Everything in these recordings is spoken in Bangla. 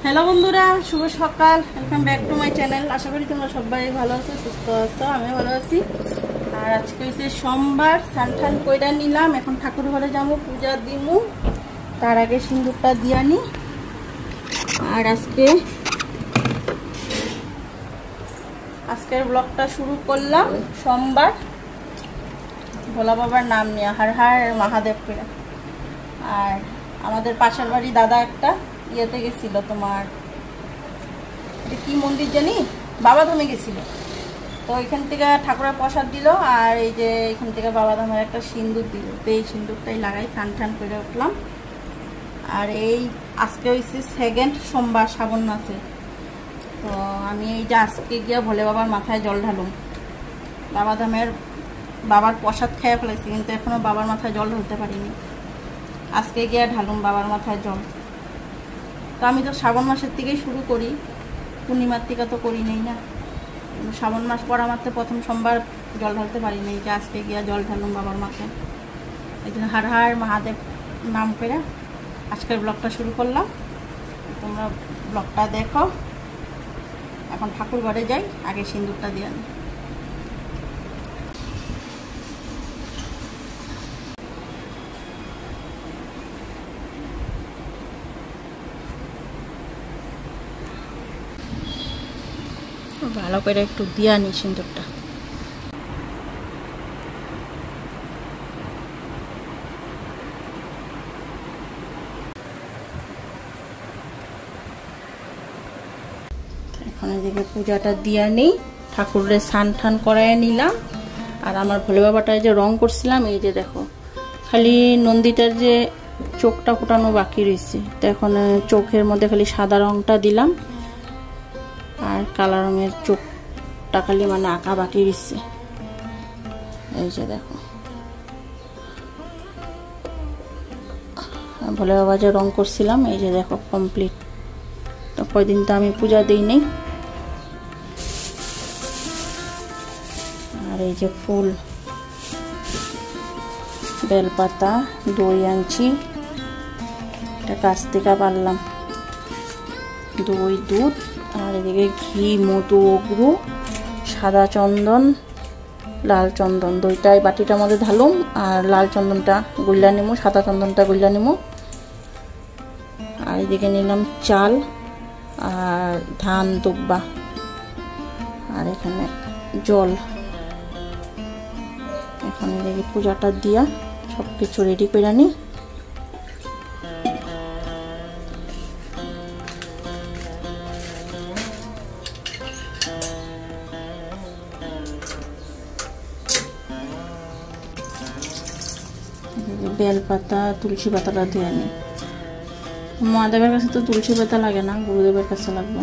হ্যালো বন্ধুরা, শুভ সকাল। Welcome back to my channel. আশা করি তোমরা সবাই ভালো আছো, সুস্থ আছো। আমিও ভালো আছি। আর আজকে হচ্ছে সোমবার, স্নান কইরা নিলাম। এখন ঠাকুর ঘরে যাবো, পূজা দিমু। তার আগে সিঁদুরটা দিয়া নি। আর আজকের ব্লগটা শুরু করলাম সোমবার, ভোলা বাবার নাম নিয়ে, হর হর মহাদেব করে। আর আমাদের পাশের বাড়ি দাদা একটা ইয়েতে গেছিল, তোমার কি মন্দির জানি, বাবাধামে গেছিল। তো এখান থেকে ঠাকুরের প্রসাদ দিল, আর এই যে এখান থেকে বাবাধামের একটা সিঁদুর দিল। তো এই সিঁদুরটাই লাগাই টান করে উঠলাম। আর এই আজকে হয়েছে সেকেন্ড সোমবার শ্রাবণ মাসে। তো আমি এই যে আজকে গিয়া ভোলে বাবার মাথায় জল ঢালুম। বাবাধামের বাবার প্রসাদ খেয়ে ফেলেছি, কিন্তু এখনো বাবার মাথায় জল ঢালতে পারিনি। আজকে গিয়া ঢালুম বাবার মাথায় জল। তো আমি তো শ্রাবণ মাসের থেকেই শুরু করি, পূর্ণিমার থেকে তো করি নেই না। শ্রাবণ মাস পড়া মাত্র প্রথম সোমবার জল ঢালতে পারি নেই, যে আজকে গিয়া জল ঢালুম বাবার মাথায়। এই জন্য হর হর মহাদেব নাম করে আজকের ব্লগটা শুরু করলাম। তোমরা ব্লগটা দেখো। এখন ঠাকুর ঘরে যাই, আগে সিঁদুরটা দিয়ে আনি। ভালো করে একটু দিয়ে আনি সিঁদুরটা। এখন এদিকে পূজাটা দিয়ে নেই, ঠাকুরের স্নান করাই নিলাম। আর আমার ভোলে বাবাটায় যে রং করছিলাম, এই যে দেখো, খালি নন্দীটার যে চোখটা ফোটানো বাকি রয়েছে। তো এখন চোখের মধ্যে খালি সাদা রংটা দিলাম, আর কালো রঙের চোখটা খালি মানে আঁকা বাকি রয়েছে। এই যে দেখো, ভোলে বাবা যে রং করছিলাম, এই যে দেখো কমপ্লিট। তো কয়দিন তো আমি পূজা দিই নেই। আর এই যে ফুল, বেলপাতা, দই আনছি, এটা গাছ থেকে পারলাম, দই, দুধ, আর এদিকে ঘি, মধু, অগ্রু, সাদা চন্দন, লাল চন্দন। দইটাই বাটিটার মধ্যে ঢালুম, আর লাল চন্দনটা গুল্লা নিমু, সাদা চন্দনটা গুল্লা নিমু। আর এদিকে নিলাম চাল আর ধান দুব্বা, আর এখানে জল। এখন এদিকে পূজাটা দিয়া সব কিছু রেডি করে নি। বেলপাতা, তুলসী পাতাটা দিয়ে নি। মহাদেবের কাছে তো তুলসী পাতা লাগে না, গুরুদেবের কাছে লাগবে।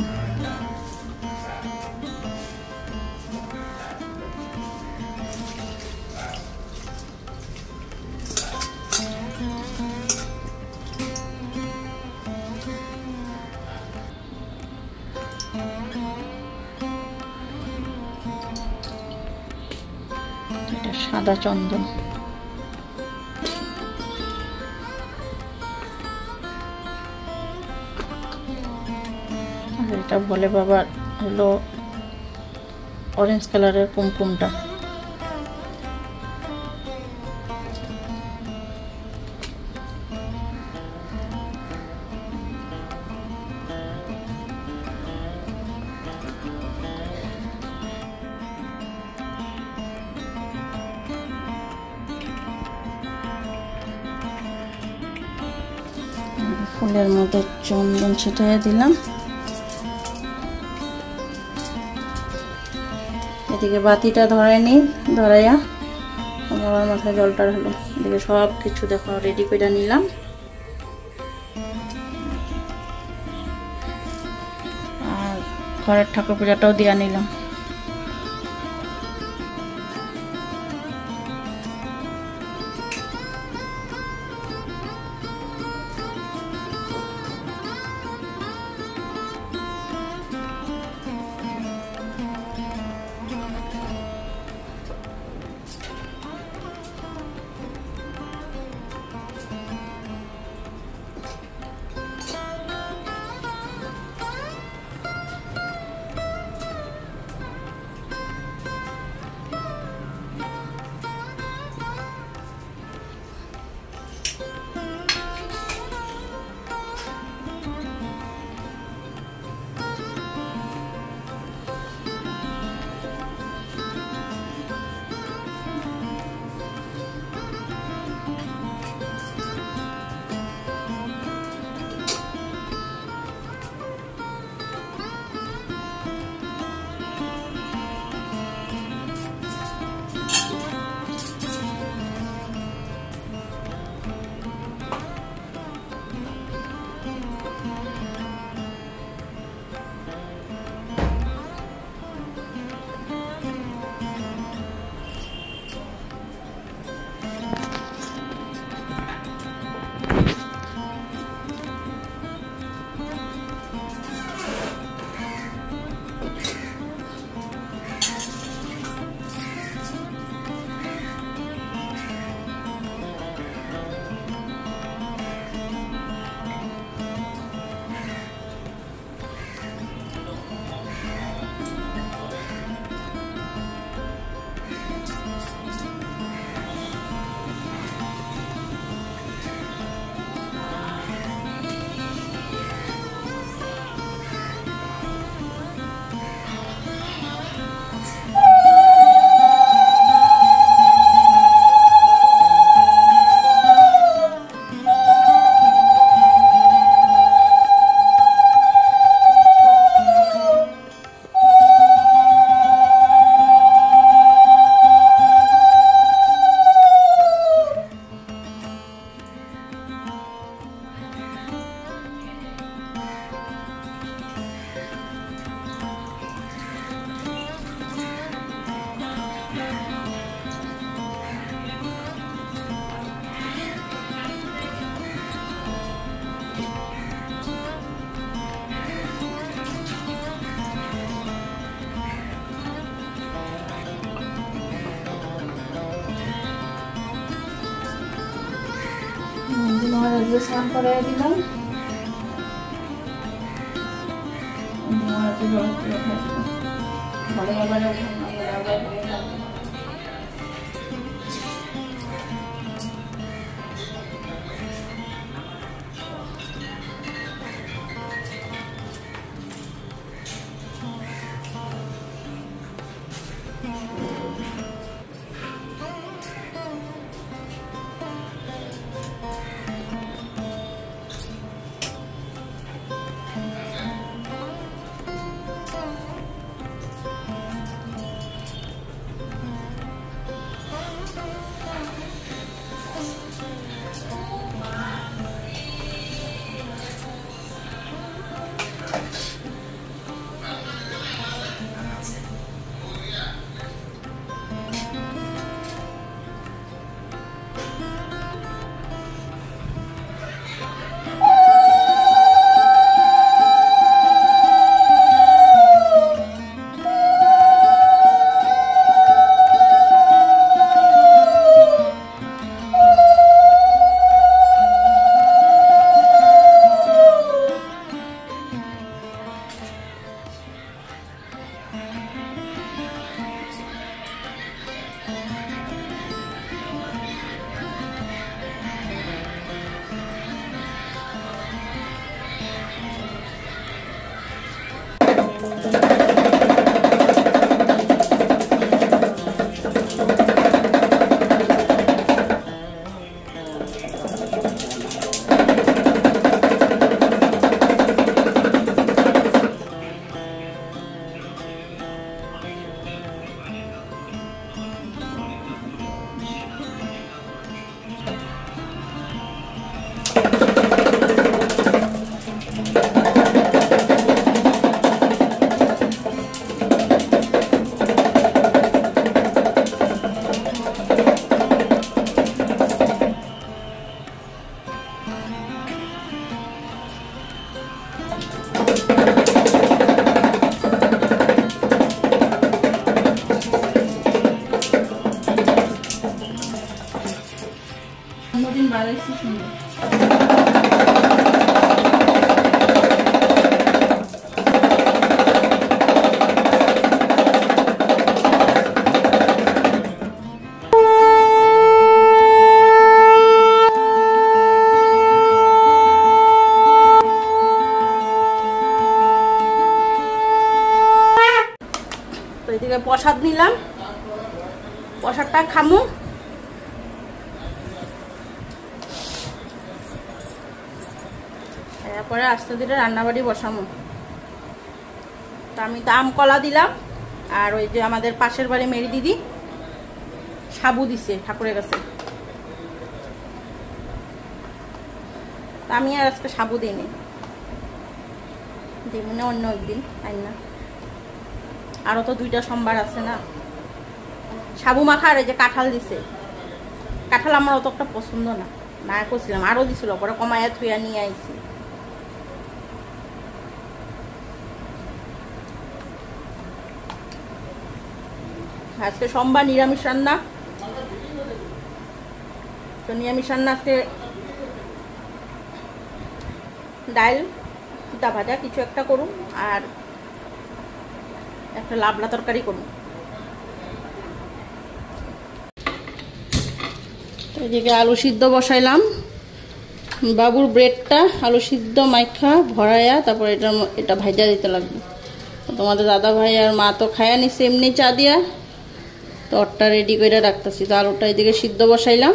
এটা সাদা চন্দন। আর এটা ভোলে বাবার হলো অরেঞ্জ কালারের কুমকুমটা। ফুলের মধ্যে চন্দন ছিটিয়ে দিলাম। এদিকে বাতিটা ধরাই নি, ধরাইয়া বাবার মাথায় জলটা ঢালো। এদিকে সব কিছু দেখো রেডি করে নিলাম। আর ঘরের ঠাকুর পূজাটাও দিয়া নিলাম। স্নান করে দিলাম। ঘরে আবার অন্যদিন বাড়াইছি সুন্দর। তো এদিকে প্রসাদ নিলাম, প্রসাদটা খামু। তারপরে আস্তে ধীরে রান্নাবাড়ি বসামো। তো আমি তো আম কলা দিলাম, আর ওই যে আমাদের পাশের বাড়ি মেরি দিদি সাবু দিছে ঠাকুরের কাছে। তা আমি আর আজকে সাবু দিইনি, দিব না অন্য একদিন। তাই না, আরও তো 2টা সোমবার আছে না। সাবু মাখা আর এই যে কাঁঠাল দিছে। কাঁঠাল আমার অত একটা পছন্দ না, না করছিলাম আরও দিছিল, পরে কমায়া থুয়া নিয়ে আইছি। আজকে সোমবার নিরামিষ রান্না। তো নিরামিষ রান্না আজকে ডাল ফুটা ভাজা কিছু একটা করুন, আর একটা লাবলা তরকারি করুন। এদিকে আলু সিদ্ধ বসাইলাম। বাবুর ব্রেডটা আলু সিদ্ধ মাইখা ভরাইয়া তারপর এটা ভাজা দিতে লাগবে। তোমাদের দাদা ভাই আর মা তো খায়া নিছে এমনি চা দিয়া, তো ওরটা রেডি করে রাখতেছি। তো আলুটা এদিকে সিদ্ধ বসাইলাম,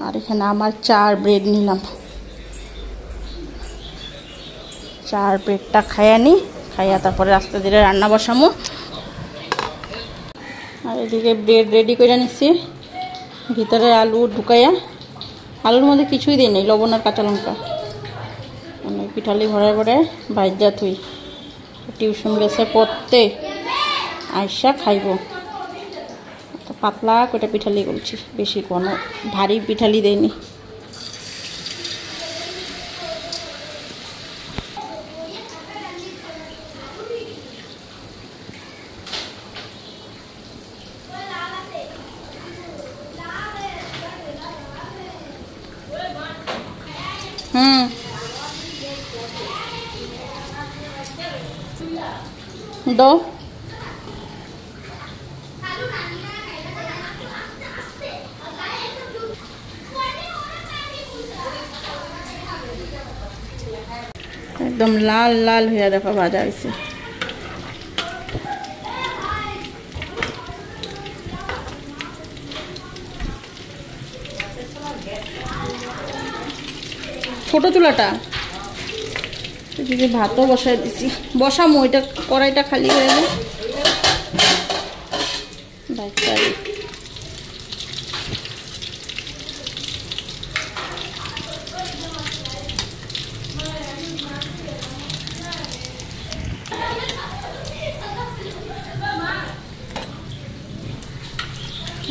আর এখানে আমার 4 ব্রেড নিলাম। 4 ব্রেডটা খাইয়া নি, খাইয়া তারপরে আস্তে ধীরে রান্না বসামো। আর এদিকে ব্রেড রেডি করে নিচ্ছি, ভিতরে আলু ঢুকাইয়া। আলুর মধ্যে কিছুই দিই নেই, লবণ আর কাঁচা লঙ্কা। অনেক পিঠালি ভরায় ভরায় ভাজা থুই। টিউশন গেছে পড়তে, আইসা খাইব। পাতলা কটা পিঠালি করছি, বেশি কোনো ভারী পিঠালি দেয়নি। दो एकदम लाल लाल हुआ देखो भाजा इसे छोटो चूलाटा भातो बसाई दिছি बसामो এটা কড়াইটা খালি হয়ে গেল বাচ্চারি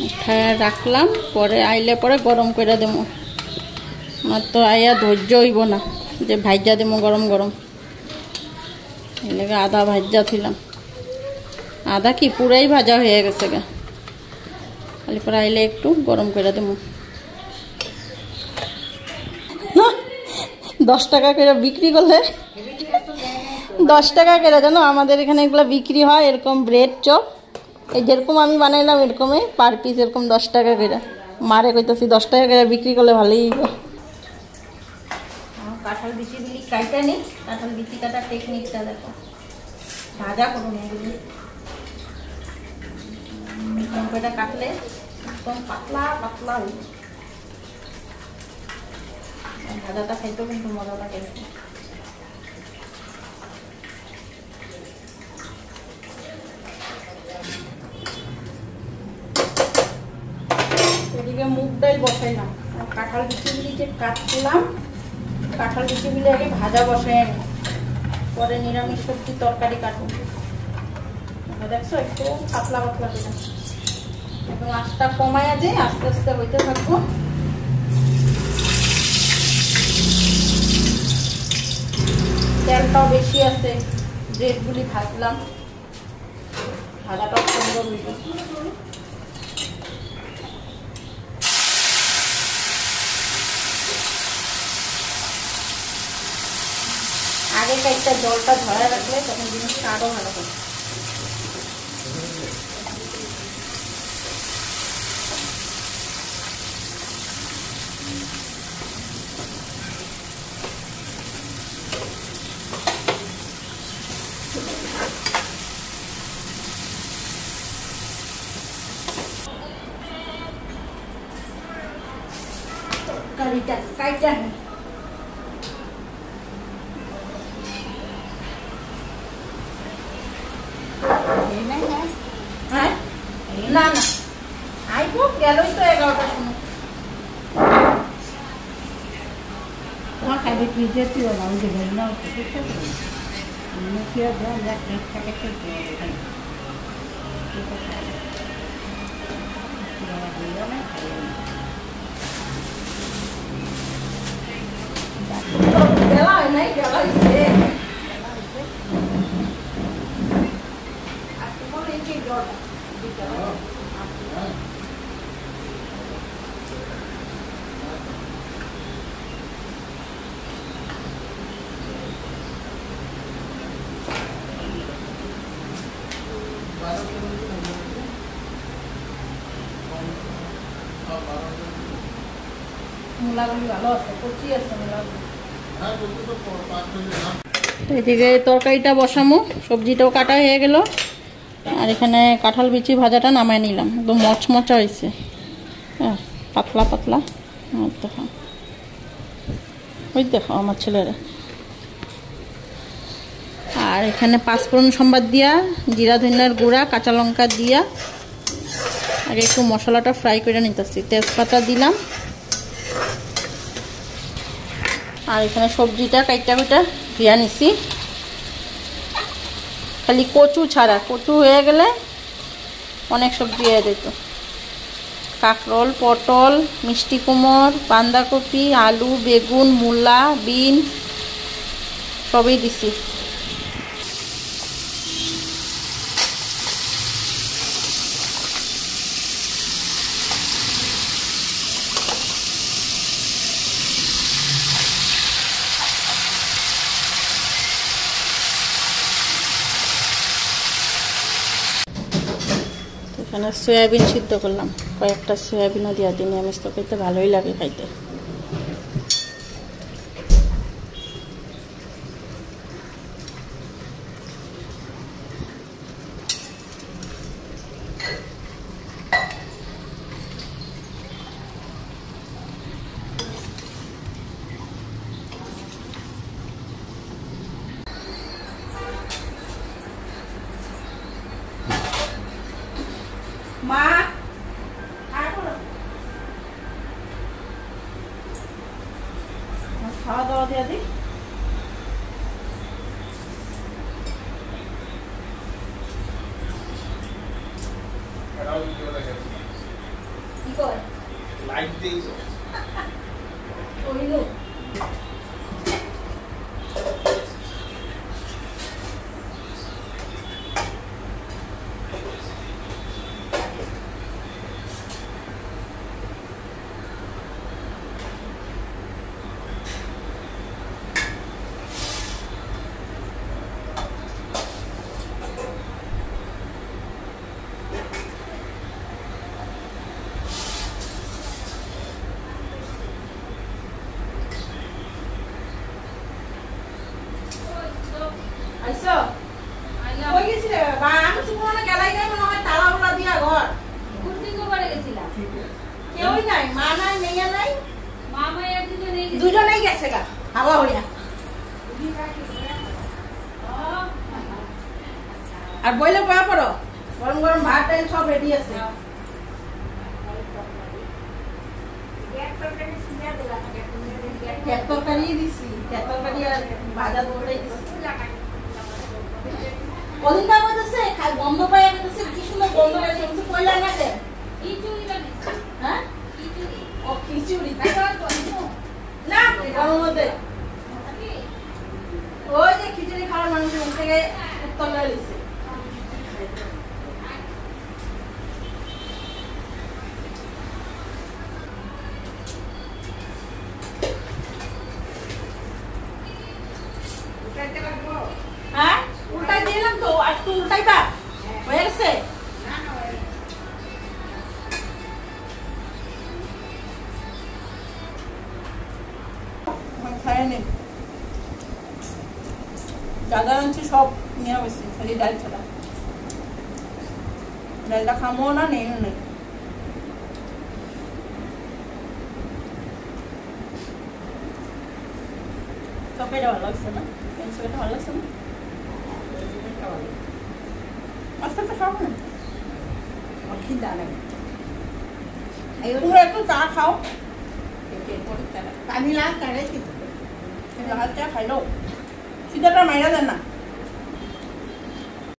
উঠায় রাখলাম পরে আইলে পরে গরম করে দেবো আমার তো আইয়া ধৈর্য হইব না যে ভাইজা দেবো গরম গরম এলাকা আদা ভাজা ছিলাম আদা কি পুরাই ভাজা হয়ে গেছে গা খালি পরে আইলে একটু গরম করে দেবো 10 টাকা করে বিক্রি করলে 10 টাকা করে জানো আমাদের এখানে এগুলো বিক্রি হয় এরকম ব্রেড চপ এই যেরকম আমি বানাইলাম এরকমই পার পিস এরকম 10 টাকা করে মারে কইতাছি 10 টাকা করে বিক্রি করলে ভালোই কাঁঠাল বিচিগুলি কাটা নি কাঁঠাল বিচি কাটার টেকনিকটা দেখো ভাজা করুন এগুলি এটা কাটলে একদম পাতলা পাতলা হইবে ভাজাটা খাইতেও কিন্তু মজা লাগে এদিকে মুগ ডাল বসাইলাম কাঁঠাল বিচিগুলি যে কাটলাম কাঁঠাল বিচিগুলি আগে ভাজা বসাই আনি পরে নিরামিষ সবজি তরকারি কাটুন দেখছো একটু পাতলা পাতলা দিলাম এবং আঁচটা কমায় যে আস্তে আস্তে হইতে থাকবো তেলটাও বেশি আছে ব্রেডগুলি ভাজলাম ভাজাটাও সুন্দর হইবে আগে একটা জলটা ধরে রাখলে তখন জিনিসটা আরো ভালো হবে কারিটা কাইটা না না আইবো গেলই তো 11টার সময় তোমার খাইবে কি যেতে হবে আমি যে বলি না ঠিক আছে আমি কি আর দাও যা ঠিক থাকে গেলা নাই গেলা ইসে আর তোমার এই যে জল এদিকে তরকারিটা বসামো সবজিটাও কাটা হয়ে গেল আর এখানে কাঁঠাল বিচি ভাজাটা নামায় নিলাম একদম মচমচা হয়েছে পাতলা পাতলা দেখো ওই দেখো আমার ছেলেরা আর এখানে পাঁচফোড়ন সম্বাদ দিয়া জিরা ধনিয়ার গুঁড়া কাঁচা লঙ্কা দিয়া আগে একটু মশলাটা ফ্রাই করে নিতেছি তেজপাতা দিলাম আর এখানে সবজিটা কাইটা কুইটা ধুয়া নিছি খালি কচু ছাড়া কচু হয়ে গেলে অনেক সবজি হয়ে যেত কাঁকরোল পটল মিষ্টি কুমড় বাঁধাকপি আলু বেগুন মূলা বিন সবই দিছি এখানে সয়াবিন সিদ্ধ করলাম, কয়েকটা সয়াবিনও দিয়া দিই, নিরামিষ তো খেতে ভালোই লাগে খাইতে। মা খাওয়া দাওয়া দিয়ে দিই। কি করে লাইট দিই ওইলো আইসো আইলা কই গেছিলে বা আমি সুমনে গেলাই গই মনে হয় তালাওলা দিয়া ঘর কুন্তি গোবারে গেছিলাম কেউই নাই, মা নাই, মেয়া নাই, মামা একদিন নেই, দুজনেই গেছে গা হাওয়া হইয়া। আর বইলে পয়া পড়ো, গরম গরম ভাত ডাল সব রেডি আছে। গ্যাস তরকারি দিছি, গ্যাস তরকারি আর ভাজা দোটাই দিছি। কদিন পর বলতেছে খাই গন্ধ পায় গেছে, কি সুন্দর গন্ধ আসছে, কিছু কইলা না দে খিচুড়ি বানাইছে। হ্যাঁ খিচুড়ি, ও খিচুড়ি না গরম মধ্যে ওই যে খিচুড়ি খাওয়ার মানুষের মুখ থেকে উত্তর লয়ে দিছে। হ্যাঁ উল্টাই দিলাম তো, আর একটু উল্টাইবা হয়ে গেছে। খাইনি দাদা আনছি সব নিয়ে বসে, খালি ডাল ছাড়া। ডালটা খামো না নেই নেই তরকারিটা ভালো লাগছে না, তরকারিটা ভালো লাগছে না, আস্তে আস্তে খাও না, খিদা লাগে। তোমরা একটু চা খাও, পানি লাগ তারে হালকা খাইলো, খিদাটা মাইরা দেন না।